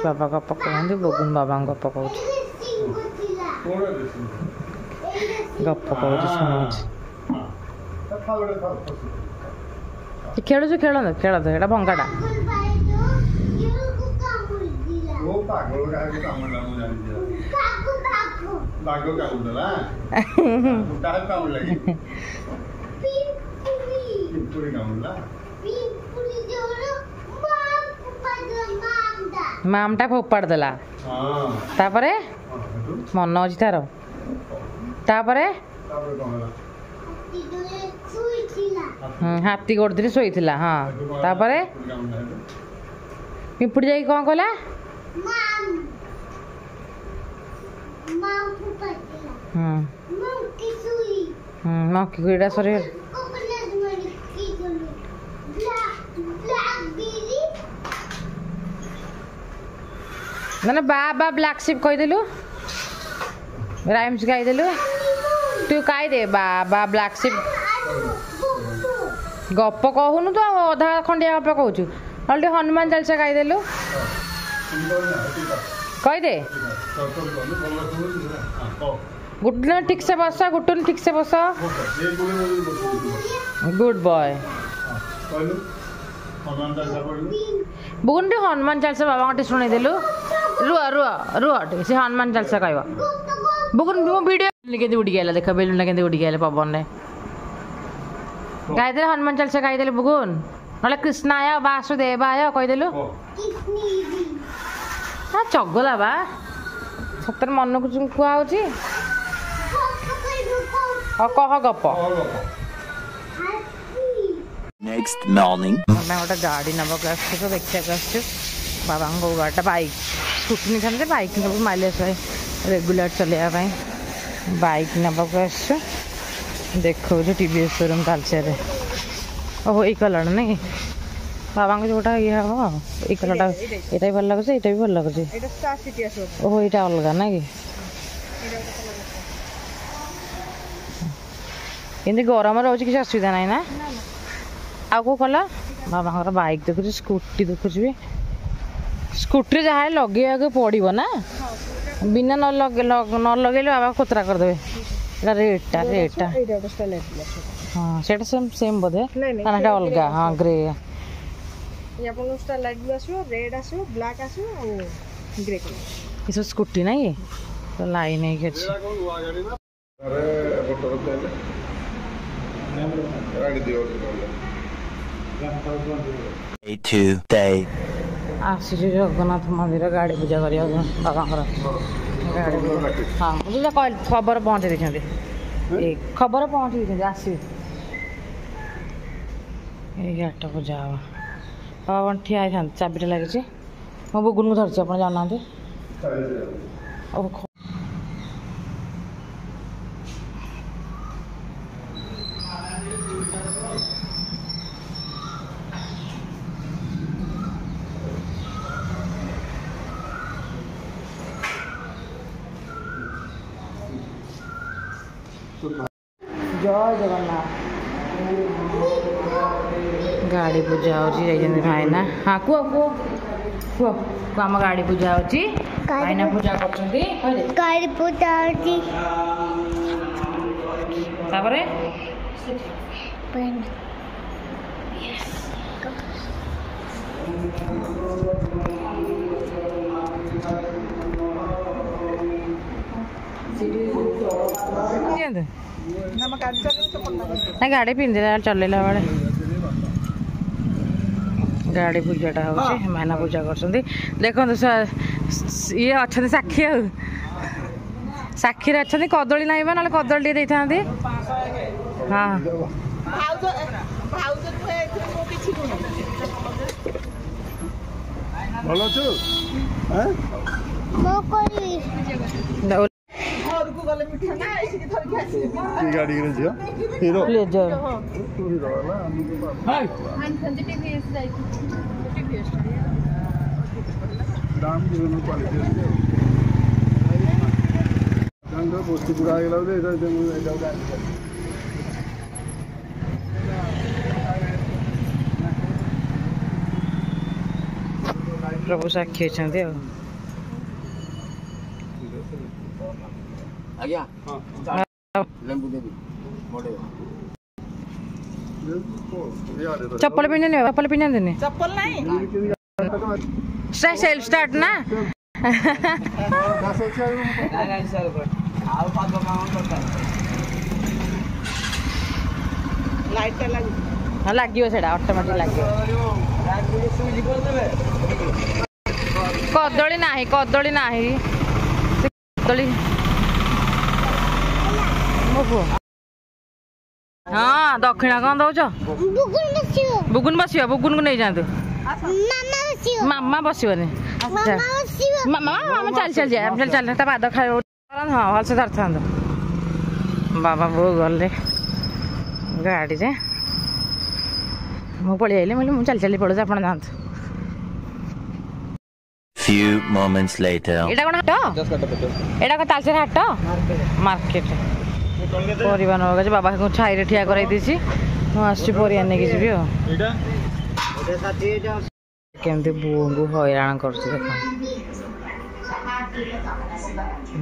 बाबा गप कहते बगुन बाबा गप कहूँ गप कहूँ शुणुच खेलु खेल खेल तो यहाँ भंगाटा मामटा फोपाड़ देला तापरे मन अच्छी तार तापरे हाथी गोड़ दिन शोला हाँ तापरे पिंपुड़ी जाई कौन कहला मक्की गुड़ा सर ना बाबा ब्लैक शिप कहीदेलु राइम्स गाईदेलु तू कहीदे बाबा ब्लैक शिप गप कहूनु तो अधा खंडिया गप कहूँ अलरेडी हनुमान चालीसा गाईदेलु कहीदे गुटन ठीक से बस गुटन ठीक से बस गुड बॉय बुगुन हनुमान चालीसा बाबा शुणी देलु रुह रुह रुह से हनुमान चालीसा कह बुगुन मो वीडियो के उड़ी गया देख बेलुन के उड़ी गया पवन ने गाईदे हनुमान चालीसा गाईदे बुगुन ना कृष्णाय वासुदेवाय कहीदेलु चगला बा सतर मन को कुआ कह गप Next morning. गोटे गाड़ी नबक तो देखा बाबा गाड़ी बाइक स्कूटी नहीं था बाइक नब माइलेज रेगुलर चलवाई बाइक नबक देखो टीवीएस शोरूम तालचेर ओहो ये कलर नहीं बाबा जोटा ये हम ये कलरटा यहाँ भी भल लगे यहाँ भी भल लगे ओहो यहाँ अलग ना कि इमती गरम रोज किसी असुविधा ना ना आ को कल बाबा बाइक देखुच स्कूटी देखुच भी स्कूटी जहाँ लगे पड़ो ना बिना न लगे बाबा कोतरा करदे रेटा रेटा हाँ से सेम सेम बोधे ना अलग हाँ ग्रे ये सब स्कूटी ना ये तो लाइन है आसी जगन्नाथ मंदिर गाड़ी पूजा कर बाबा गाड़ी हाँ मुझे खबर पहुँचे देखते खबर पहुँचे देखते आस गाड़ी पूजा हम बाबा ठिया था चाबिटा लगी मो बुगुन को धरती आप जाना जय जगन्नाथ गाड़ी पूजा होची भाईना हाँ कुह कुह कुह आम गाड़ी पूजा होची भाईना पूजा करछंती गाड़ी पूजा होची तापरे ना गाड़ी पिंधे चलेला बेले गाड़ी पूजाटा हो मायना पूजा कर देखो ये अच्छा साक्षी साक्षी अच्छा कदली ना ना कदली दे था हाँ गाड़ी हीरो प्लेजर दाम क्वालिटी बस्तु पूरा प्रभु साक्षी होती चप्पल पिंधे चप्पल पिंधे चप्पल नहीं सेल स्टार्ट ना लाइट लगी लगे से ऑटोमेटिक लगे कदली ना कदली ना कदली हाँ दक्षिणा कौन दौच बुगुन बस बुगुन को नहीं जातु मामा बसनी मामा चल चल जाए चल चल पाद खाई हाँ भलसे धर था बाबा बो गले गाड़ी से मुझे पलि आइली मुझे चल चली पड़ो आप जातु Few moments later. एटा कोन हाट एटा को तालचेर हाट मार्केट परिवा नगा जे बाबा को छाई रे ठिया कराई दिसी मु आसी परिया ने कि जीबी एटा केमते बोंगु हैरान करछ देखो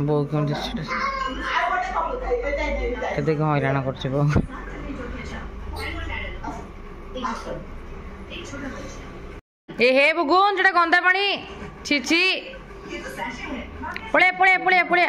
बो केम दिस केते हैरान करछ बो ए हे बुगुन जेटा गंदा पानी छी छी पड़े पड़े पड़े पड़े